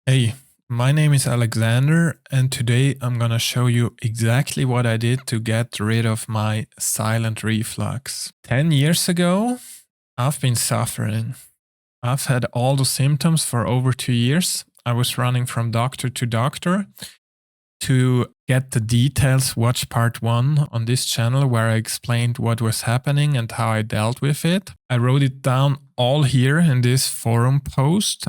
Hey, my name is Alexander, and today I'm gonna show you exactly what I did to get rid of my silent reflux. 10 years ago, I've been suffering. I've had all the symptoms for over 2 years. I was running from doctor to doctor. To get the details, watch part 1 on this channel where I explained what was happening and how I dealt with it. I wrote it down all here in this forum post.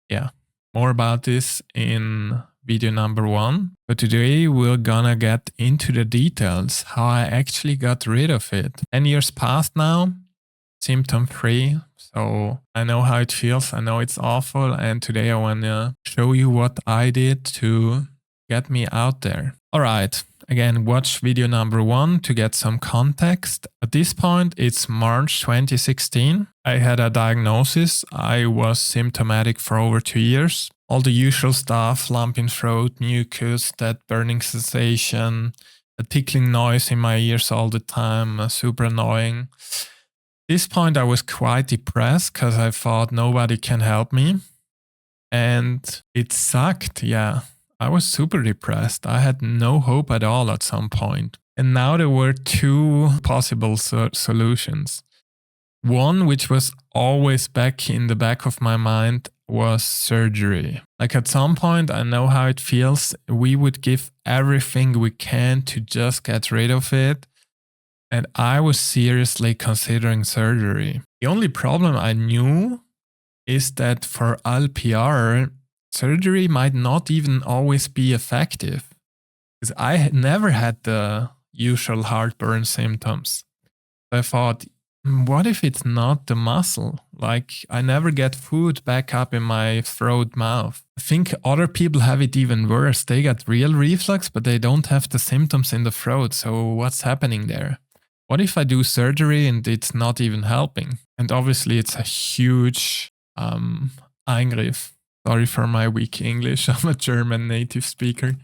Yeah. More about this in video number 1. But today we're gonna get into the details, how I actually got rid of it. 10 years passed now, symptom free. So I know how it feels. I know it's awful. And today I wanna show you what I did to get me out there. All right. Again, watch video number 1 to get some context. At this point, it's March 2016. I had a diagnosis. I was symptomatic for over 2 years. All the usual stuff, lump in throat, mucus, that burning sensation, a tickling noise in my ears all the time, super annoying. At this point, I was quite depressed because I thought nobody can help me. And it sucked, yeah. I was super depressed. I had no hope at all at some point. And now there were 2 possible solutions. One, which was always back in the back of my mind, was surgery. Like at some point, I know how it feels. We would give everything we can to just get rid of it. And I was seriously considering surgery. The only problem I knew is that for LPR, surgery might not even always be effective, because I had never had the usual heartburn symptoms. I thought, what if it's not the muscle? Like, I never get food back up in my throat, mouth. I think other people have it even worse. They get real reflux, but they don't have the symptoms in the throat. So what's happening there? What if I do surgery and it's not even helping? And obviously it's a huge Eingriff. Sorry for my weak English. I'm a German native speaker.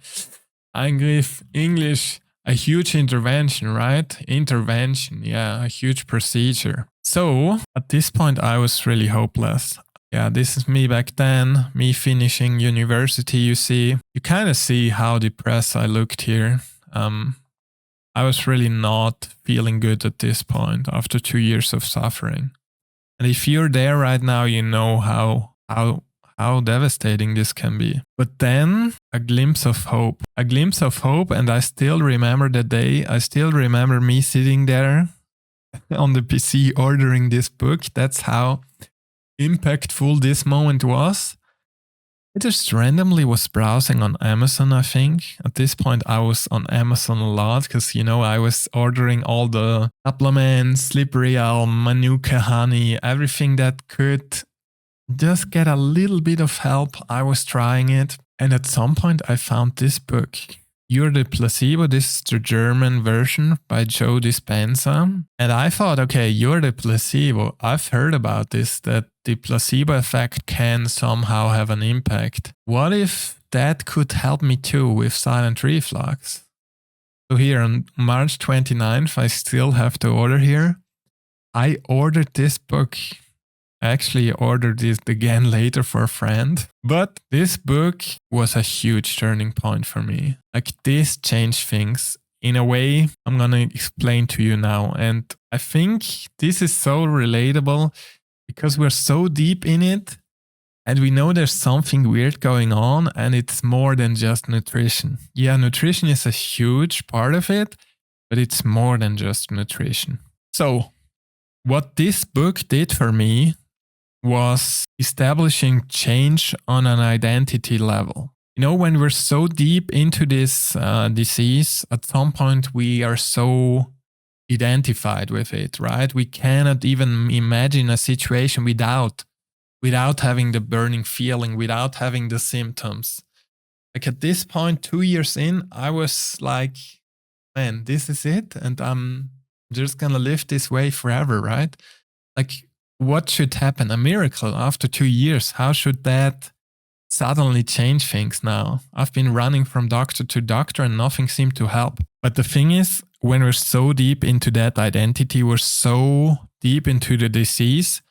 Eingriff, English, a huge intervention, right? Intervention, yeah, a huge procedure. So at this point, I was really hopeless. Yeah, this is me back then, me finishing university, you see. You kind of see how depressed I looked here. I was really not feeling good at this point after 2 years of suffering. And if you're there right now, you know how devastating this can be. But then a glimpse of hope, and I still remember the day. I still remember me sitting there on the PC ordering this book. That's how impactful this moment was. I just randomly was browsing on Amazon, I think. At this point, I was on Amazon a lot because, I was ordering all the supplements, slippery elm, manuka honey, everything that could just get a little bit of help. I was trying it. And at some point I found this book, You're the Placebo. This is the German version by Joe Dispenza. And I thought, okay, you're the placebo. I've heard about this, that the placebo effect can somehow have an impact. What if that could help me too with silent reflux? So here on March 29th, I still have the order here. I ordered this book. I actually ordered it again later for a friend. But this book was a huge turning point for me. Like, this changed things in a way I'm going to explain to you now. And I think this is so relatable because we're so deep in it and we know there's something weird going on, and it's more than just nutrition. Yeah, nutrition is a huge part of it, but it's more than just nutrition. So what this book did for me was establishing change on an identity level. When we're so deep into this disease, at some point we are so identified with it, right? We cannot even imagine a situation without having the burning feeling, without having the symptoms. Like at this point, 2 years in, I was like, man, this is it. And I'm just going to live this way forever, right? Like, what should happen? A miracle after 2 years. How should that suddenly change things now? I've been running from doctor to doctor and nothing seemed to help. But the thing is, when we're so deep into that identity, we're so deep into the disease,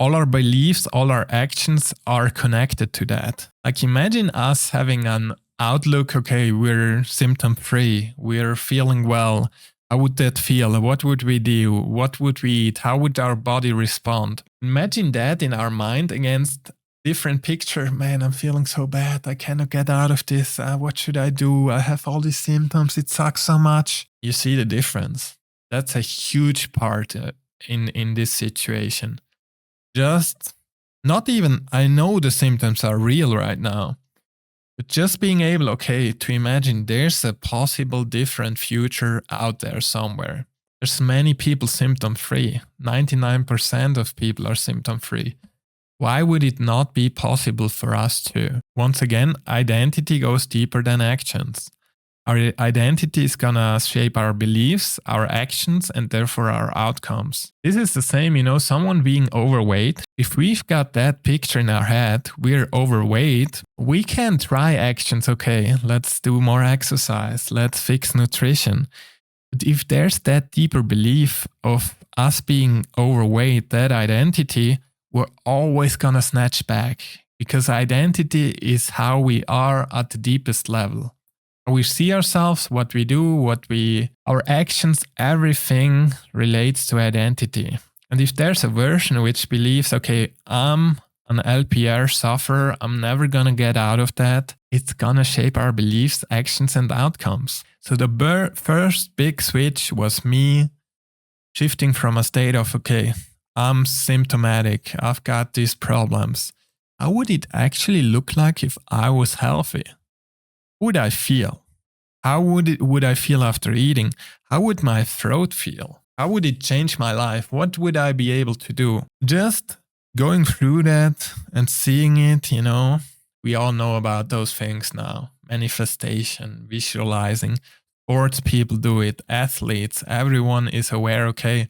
all our beliefs, all our actions are connected to that. Like imagine us having an outlook, okay, we're symptom free, we're feeling well. How would that feel? What would we do? What would we eat? How would our body respond? Imagine that in our mind against different picture. Man, I'm feeling so bad. I cannot get out of this. What should I do? I have all these symptoms. It sucks so much. You see the difference. That's a huge part in this situation. Just not even, I know the symptoms are real right now, but just being able, okay, to imagine there's a possible different future out there somewhere. There's many people symptom free. 99% of people are symptom free. Why would it not be possible for us too? Once again, identity goes deeper than actions. Our identity is gonna shape our beliefs, our actions, and therefore our outcomes. This is the same, someone being overweight. If we've got that picture in our head, we're overweight, we can try actions. Okay, let's do more exercise. Let's fix nutrition. But if there's that deeper belief of us being overweight, that identity, we're always gonna snatch back, because identity is how we are at the deepest level. We see ourselves, what we do, our actions, everything relates to identity. And if there's a version which believes, okay, I'm an LPR sufferer, I'm never gonna get out of that, it's gonna shape our beliefs, actions, and outcomes. So the first big switch was me shifting from a state of, okay, I'm symptomatic, I've got these problems. How would it actually look like if I was healthy? How would I feel? How would I feel after eating? How would my throat feel? How would it change my life? What would I be able to do? Just going through that and seeing it, we all know about those things now. Manifestation, visualizing, sports people do it, athletes, everyone is aware, okay,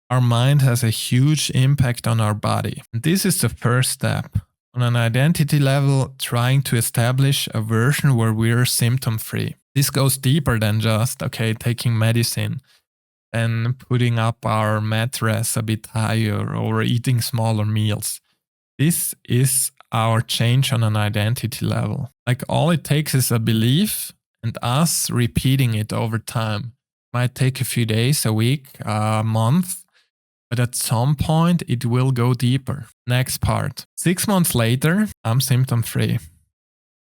our mind has a huge impact on our body. And this is the first step. On an identity level, trying to establish a version where we're symptom-free. This goes deeper than just, okay, taking medicine and putting up our mattress a bit higher or eating smaller meals. This is our change on an identity level. Like all it takes is a belief and us repeating it over time. Might take a few days, a week, a month. But at some point, it will go deeper. Next part. 6 months later, I'm symptom-free.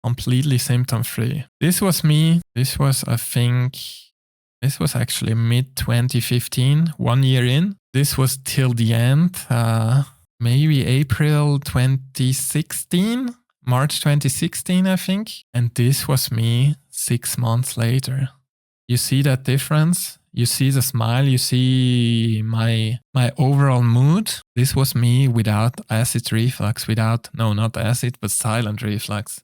Completely symptom-free. This was me. This was actually mid-2015, 1 year in. This was till the end, maybe April 2016, March 2016, I think. And this was me 6 months later. You see that difference? You see the smile, you see my overall mood. This was me without acid reflux, not acid, but silent reflux.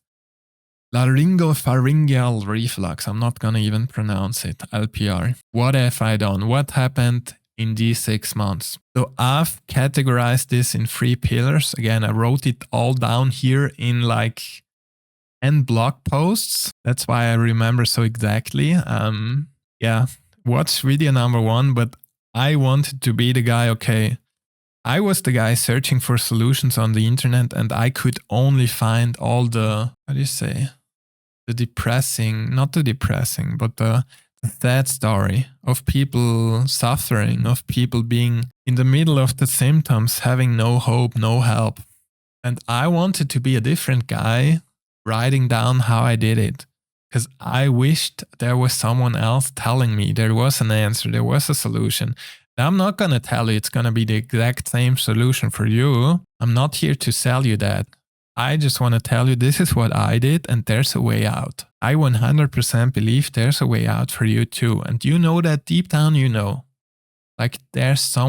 Laryngopharyngeal reflux, I'm not gonna even pronounce it, LPR. What have I done? What happened in these 6 months? So I've categorized this in 3 pillars. Again, I wrote it all down here in like 10 blog posts. That's why I remember so exactly. Watch video number 1, but I wanted to be the guy, okay, I was the guy searching for solutions on the internet and I could only find all the, not the depressing, but the sad story of people suffering, of people being in the middle of the symptoms, having no hope, no help. And I wanted to be a different guy, writing down how I did it. Because I wished there was someone else telling me there was an answer, there was a solution. Now, I'm not going to tell you it's going to be the exact same solution for you. I'm not here to sell you that. I just want to tell you this is what I did and there's a way out. I 100% believe there's a way out for you too. And you know that deep down, like there's a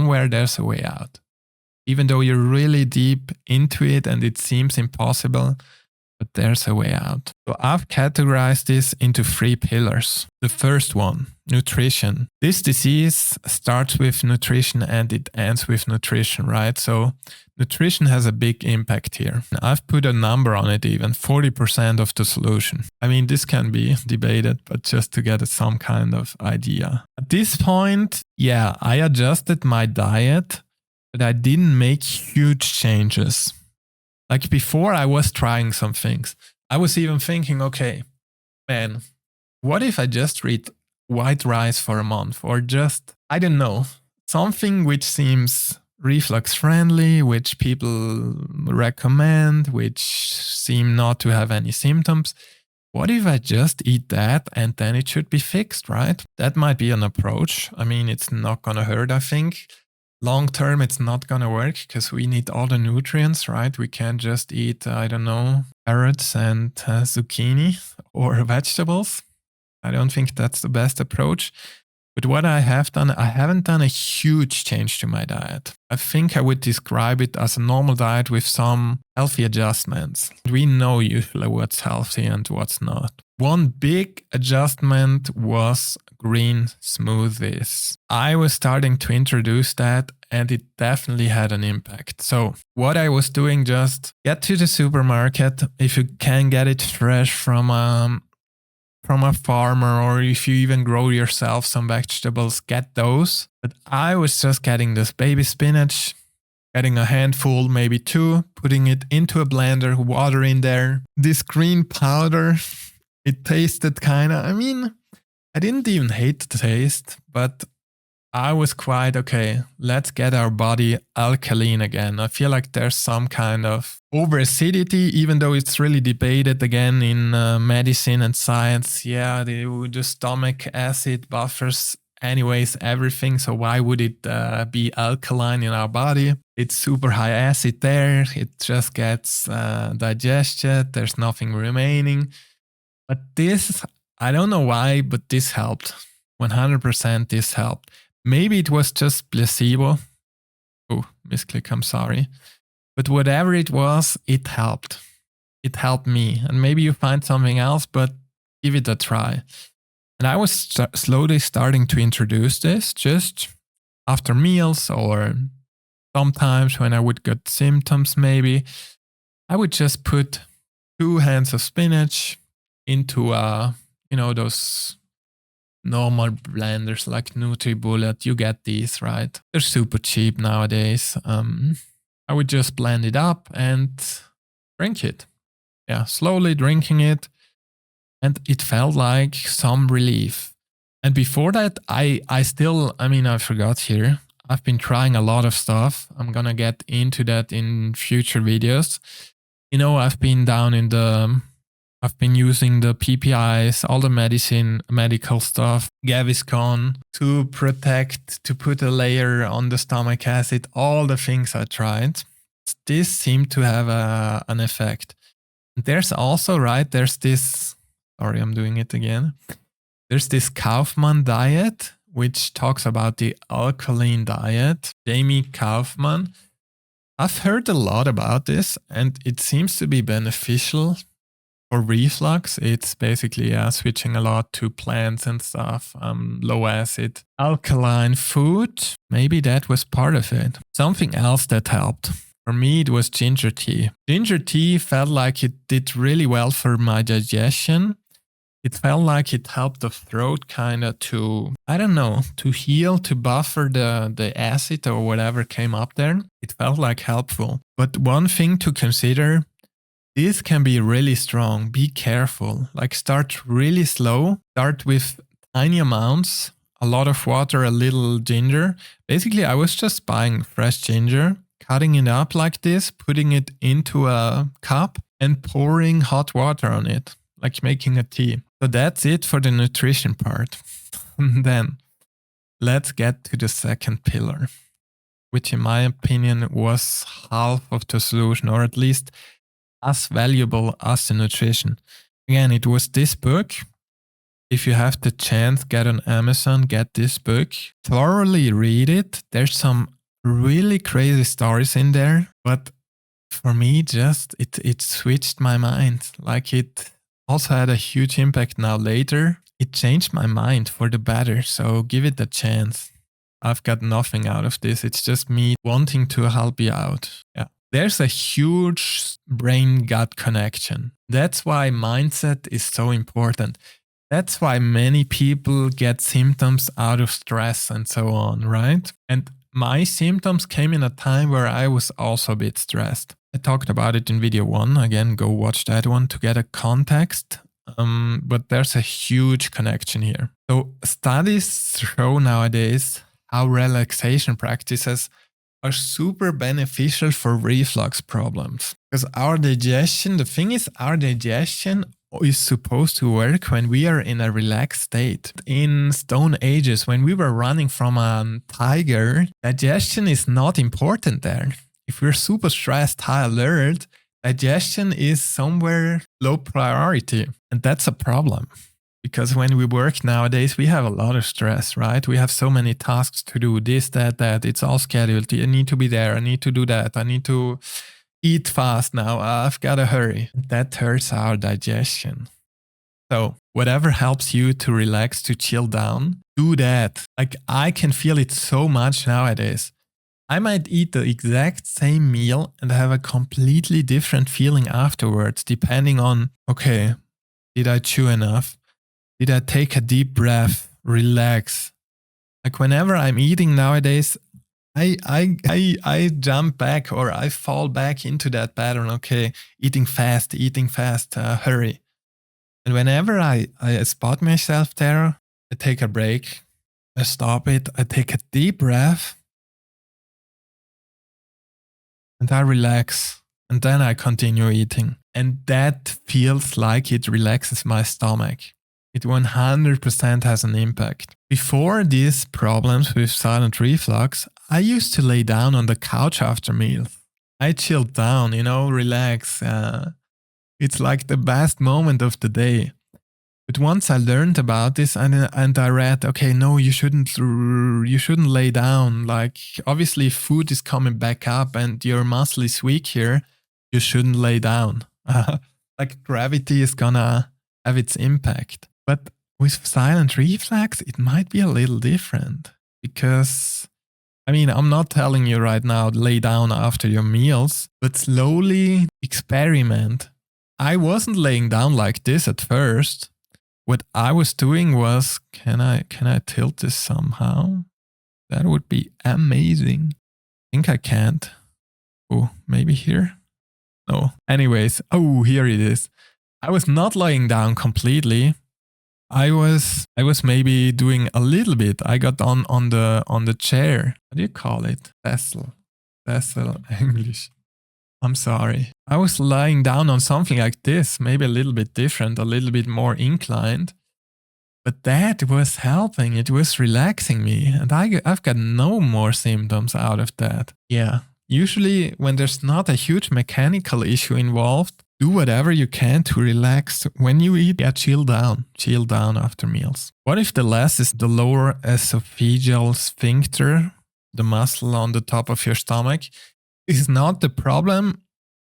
way out. Even though you're really deep into it and it seems impossible, but there's a way out. So I've categorized this into 3 pillars. The first one, nutrition. This disease starts with nutrition and it ends with nutrition, right? So nutrition has a big impact here. I've put a number on it even, 40% of the solution. I mean, this can be debated, but just to get some kind of idea. At this point, I adjusted my diet but I didn't make huge changes. Like before, I was trying some things. I was even thinking, okay, man, what if I just eat white rice for a month, or just, I don't know, something which seems reflux friendly, which people recommend, which seem not to have any symptoms. What if I just eat that and then it should be fixed, right? That might be an approach. I mean, it's not going to hurt, I think. Long term, it's not going to work because we need all the nutrients, right? We can't just eat, I don't know, carrots and zucchini or vegetables. I don't think that's the best approach. But what I have done, I haven't done a huge change to my diet. I think I would describe it as a normal diet with some healthy adjustments. We know usually what's healthy and what's not. One big adjustment was green smoothies. I was starting to introduce that and it definitely had an impact. So what I was doing, just get to the supermarket. If you can get it fresh from a farmer, or if you even grow yourself some vegetables, get those. But I was just getting this baby spinach, getting a handful, maybe two, putting it into a blender, water in there. This green powder, it tasted kind of, I mean, I didn't even hate the taste, but I was quite, okay, let's get our body alkaline again. I feel like there's some kind of over acidity, even though it's really debated again in medicine and science. Yeah, the stomach acid buffers anyways everything. So why would it be alkaline in our body? It's super high acid there. It just gets digested. There's nothing remaining. But this, I don't know why, but this helped. 100% this helped. Maybe it was just placebo. Oh, misclick, I'm sorry. But whatever it was, it helped. It helped me. And maybe you find something else, but give it a try. And I was slowly starting to introduce this just after meals, or sometimes when I would get symptoms, maybe I would just put 2 hands of spinach into, those normal blenders like NutriBullet. You get these, right? They're super cheap nowadays. I would just blend it up and drink it. Yeah, slowly drinking it. And it felt like some relief. And before that, I forgot here. I've been trying a lot of stuff. I'm going to get into that in future videos. I've been using the PPIs, all the medical stuff, Gaviscon to put a layer on the stomach acid, all the things I tried. This seemed to have an effect. There's also, there's this, sorry, I'm doing it again. There's this Kaufman diet, which talks about the alkaline diet. Jamie Kaufman. I've heard a lot about this and it seems to be beneficial. For reflux, it's basically switching a lot to plants and stuff, low acid, alkaline food. Maybe that was part of it. Something else that helped. For me, it was ginger tea. Ginger tea felt like it did really well for my digestion. It felt like it helped the throat kind of to heal, to buffer the acid or whatever came up there. It felt like helpful. But one thing to consider, this can be really strong. Be careful. Start really slow. Start with tiny amounts, a lot of water, a little ginger. Basically, I was just buying fresh ginger, cutting it up like this, putting it into a cup and pouring hot water on it, like making a tea. So that's it for the nutrition part. And then let's get to the second pillar, which in my opinion was half of the solution, or at least as valuable as the nutrition. Again, it was this book. If you have the chance, get on Amazon, get this book, thoroughly read it. There's some really crazy stories in there, but for me, just it switched my mind. It also had a huge impact now later. It changed my mind for the better, so give it a chance. I've got nothing out of this. It's just me wanting to help you out. Yeah. There's a huge brain-gut connection. That's why mindset is so important. That's why many people get symptoms out of stress and so on, right? And my symptoms came in a time where I was also a bit stressed. I talked about it in video 1. Again, go watch that one to get a context. But there's a huge connection here. So studies show nowadays how relaxation practices are super beneficial for reflux problems. Because our digestion, the thing is, our digestion is supposed to work when we are in a relaxed state. In Stone Ages, when we were running from a tiger, digestion is not important there. If we're super stressed, high alert, digestion is somewhere low priority. And that's a problem. Because when we work nowadays, we have a lot of stress, right? We have so many tasks to do, this, that. It's all scheduled. I need to be there. I need to do that. I need to eat fast now. I've got to hurry. That hurts our digestion. So whatever helps you to relax, to chill down, do that. Like I can feel it so much nowadays. I might eat the exact same meal and have a completely different feeling afterwards, depending on, okay, did I chew enough? Did I take a deep breath, relax? Like whenever I'm eating nowadays, I jump back or I fall back into that pattern. Okay, eating fast, hurry. And whenever I spot myself there, I take a break, I stop it, I take a deep breath, and I relax. And then I continue eating. And that feels like it relaxes my stomach. It 100% has an impact. Before these problems with silent reflux, I used to lay down on the couch after meals. I chilled down, relax. It's like the best moment of the day. But once I learned about this and I read, okay, no, you shouldn't lay down. Like obviously food is coming back up and your muscle is weak here. You shouldn't lay down. Like gravity is gonna have its impact. But with silent reflux, it might be a little different because, I'm not telling you right now, lay down after your meals, but slowly experiment. I wasn't laying down like this at first. What I was doing was, can I tilt this somehow? That would be amazing. I think I can't. Oh, maybe here? No. Anyways, here it is. I was not lying down completely. I was maybe doing a little bit. I got on the chair. What do you call it? Vessel English. I'm sorry. I was lying down on something like this, maybe a little bit different, a little bit more inclined. But that was helping. It was relaxing me. And I've got no more symptoms out of that. Yeah. Usually when there's not a huge mechanical issue involved, do whatever you can to relax. When you eat, chill down after meals. What if the less is the lower esophageal sphincter, the muscle on the top of your stomach, is not the problem?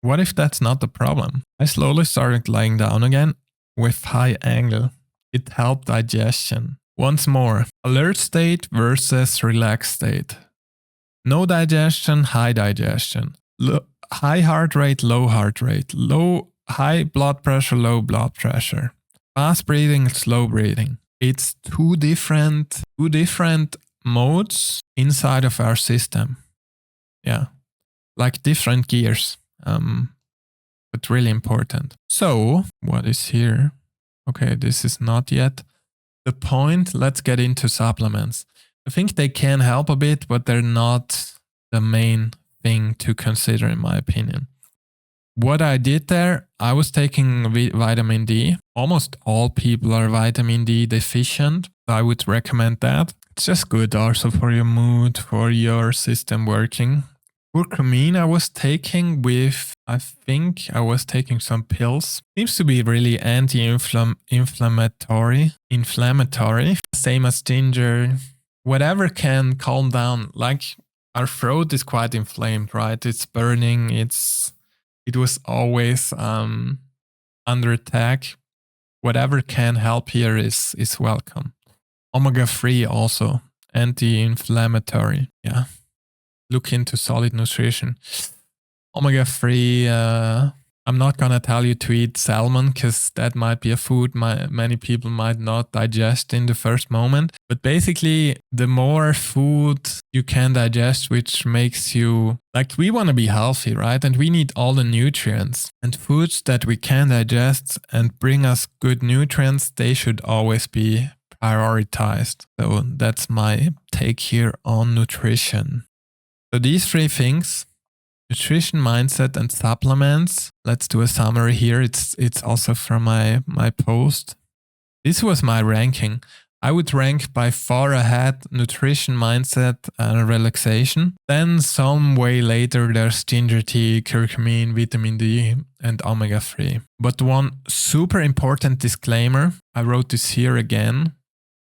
What if that's not the problem? I slowly started lying down again with high angle. It helped digestion. Once more, alert state versus relaxed state. No digestion, high digestion. High heart rate, low heart rate. High blood pressure, low blood pressure. Fast breathing, slow breathing. It's two different modes inside of our system. Yeah. Like different gears. But really important. So, what is here? Okay, this is not yet the point. Let's get into supplements. I think they can help a bit, but they're not the main thing to consider in my opinion. What I did there, I was taking vitamin D. Almost all people are vitamin D deficient. I would recommend that. It's just good also for your mood, for your system working. Curcumin I was taking some pills. Seems to be really anti-inflammatory. Same as ginger. Whatever can calm down. Like our throat is quite inflamed, right? It's burning. It was always under attack. Whatever can help here is welcome. Omega-3 also. Anti-inflammatory. Yeah. Look into solid nutrition. Omega-3, I'm not gonna tell you to eat salmon because that might be a food many people might not digest in the first moment. But basically, the more food you can digest, which makes you like we want to be healthy, right? And we need all the nutrients. And foods that we can digest and bring us good nutrients, they should always be prioritized. So that's my take here on nutrition. So these three things: nutrition, mindset, and supplements. Let's do a summary here. It's also from my post. This was my ranking. I would rank by far ahead nutrition, mindset, and relaxation. Then some way later there's ginger tea, curcumin, vitamin D, and omega-3. But one super important disclaimer, I wrote this here again.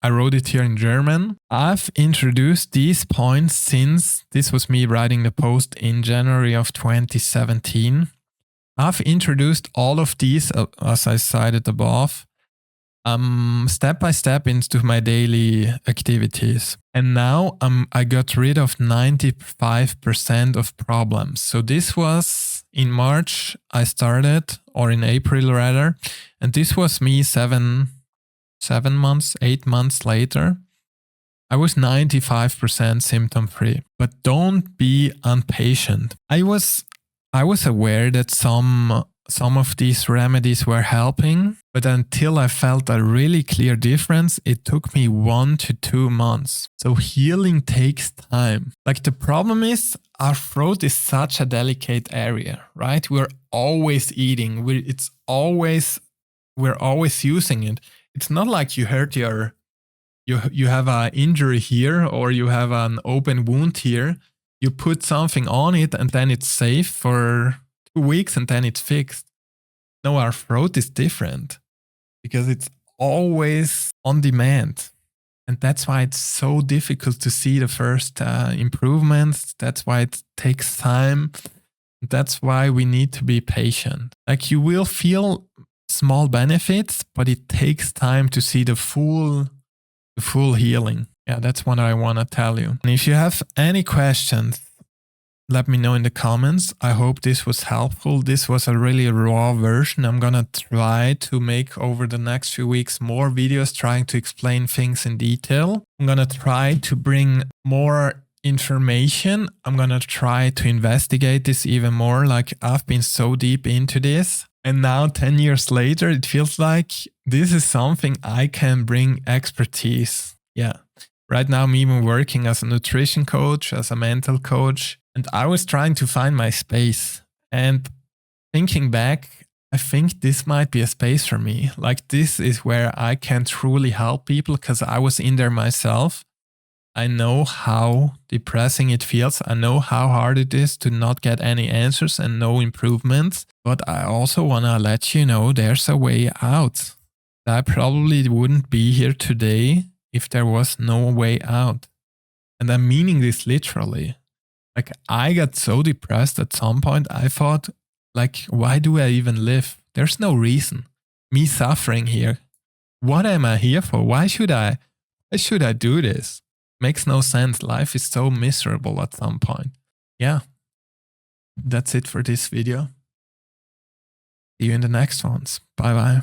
I wrote it here in German. I've introduced these points since this was me writing the post in January of 2017. I've introduced all of these, as I cited above, step by step into my daily activities. And now I got rid of 95% of problems. So this was in March I started, or in April rather, and this was me 8 months later. I was 95% symptom free. But don't be impatient. I was aware that some of these remedies were helping, but until I felt a really clear difference, it took me 1 to 2 months. So healing takes time. Like the problem is, our throat is such a delicate area, right? We're always eating. We're always using it. It's not like you hurt you have an injury here or you have an open wound here. You put something on it and then it's safe for 2 weeks and then it's fixed. No, our throat is different because it's always on demand. And that's why it's so difficult to see the first improvements. That's why it takes time. That's why we need to be patient. Like you will feel small benefits, but it takes time to see the full healing. Yeah, that's what I want to tell you. And if you have any questions, let me know in the comments. I hope this was helpful. This was a really raw version. I'm gonna try to make over the next few weeks more videos trying to explain things in detail. I'm gonna try to bring more information. I'm gonna try to investigate this even more. Like I've been so deep into this. And now 10 years later, it feels like this is something I can bring expertise. Yeah. Right now, I'm even working as a nutrition coach, as a mental coach. And I was trying to find my space. And thinking back, I think this might be a space for me. Like this is where I can truly help people because I was in there myself. I know how depressing it feels. I know how hard it is to not get any answers and no improvements. But I also want to let you know there's a way out. I probably wouldn't be here today if there was no way out. And I'm meaning this literally. Like I got so depressed at some point, I thought, like, why do I even live? There's no reason. Me suffering here. What am I here for? Why should I do this? Makes no sense. Life is so miserable at some point. Yeah. That's it for this video. See you in the next ones. Bye bye.